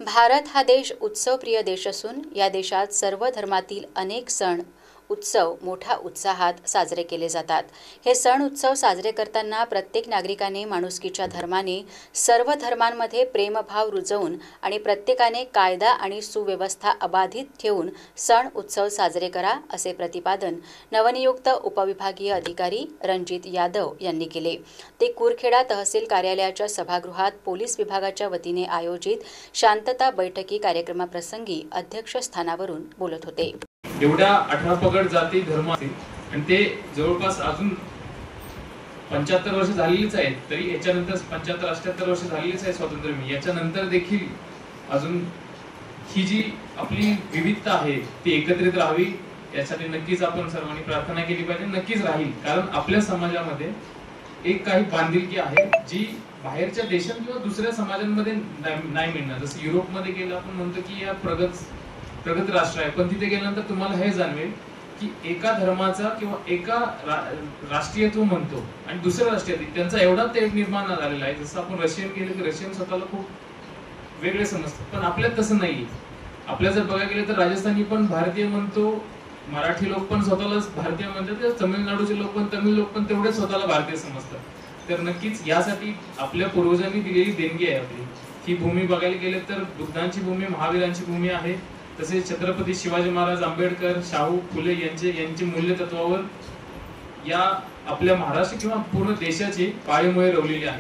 भारत हा देश उत्सवप्रिय देश असून या देशात सर्व धर्मातील अनेक सण उत्सव मोठ्या उत्साहात साजरे केले जातात। हे सण उत्सव साजरे करताना प्रत्येक नागरिकाने माणुसकीच्या धर्माने सर्व धर्मांमध्ये प्रेमभाव रुजवून आणि प्रत्येकाने कायदा आणि सुव्यवस्था अबाधित ठेवून सण उत्सव साजरे करा असे प्रतिपादन नवनियुक्त उपविभागीय अधिकारी रणजित यादव यांनी केले। ते कुरखेडा तहसील कार्यालयाच्या सभागृहात पोलीस विभागाच्या वतीने आयोजित शांतता बैठकी कार्यक्रमाप्रसंगी अध्यक्षस्थानावरून बोलत होते। एवढ्या 18 पगड जाती धर्म असतील आणि ते जवळपास अजून 75 वर्ष झालेलीच आहेत, तरी याच्यानंतर 75-78 वर्ष झालेलीच आहे स्वातंत्र्य। याच्यानंतर देखील अजून ही जी आपली विविधता आहे ती एकत्रित राहावी यासाठी नक्कीच आपण सर्वांनी प्रार्थना केली पाहिजे। नक्कीच राहील, कारण आपल्या समाजामध्ये एक काही बांधिलकी आहे जी बाहेरच्या देशात किंवा दुसऱ्या समाजांमध्ये नाही मिळणार। जसं युरोपमध्ये गेलं आपण म्हणतो की या प्रगत राष्ट्र आहे, पण तिथे गेल्यानंतर तुम्हाला हे जाणवेल की एका धर्माचा किंवा एका राष्ट्रीयत्व म्हणतो आणि दुसऱ्या राष्ट्रीयत्व त्यांचा एवढा तेढ निर्माण झालेला आहे। जसं आपण रशियन गेले की रशियन स्वतःला खूप वेगळे समजतात, पण आपल्यात तसं नाहीये। आपल्या जर बघायला गेलं तर राजस्थानी पण भारतीय म्हणतो, मराठी लोक पण स्वतःला भारतीय म्हणतात, तमिळनाडूचे लोक पण तमिळ लोक पण तेवढे स्वतःला भारतीय समजतात। तर नक्कीच यासाठी आपल्या पूर्वजांनी दिलेली देणगी आहे आपली। ही भूमी बघायला गेले तर बुद्धांची भूमी, महावीरांची भूमी आहे। तसेच छत्रपती शिवाजी महाराज, आंबेडकर, शाहू फुले यांचे मूल्यतत्वावर या आपल्या महाराष्ट्र किंवा पूर्ण देशाची पाळेमुळे रोवलेली आहे।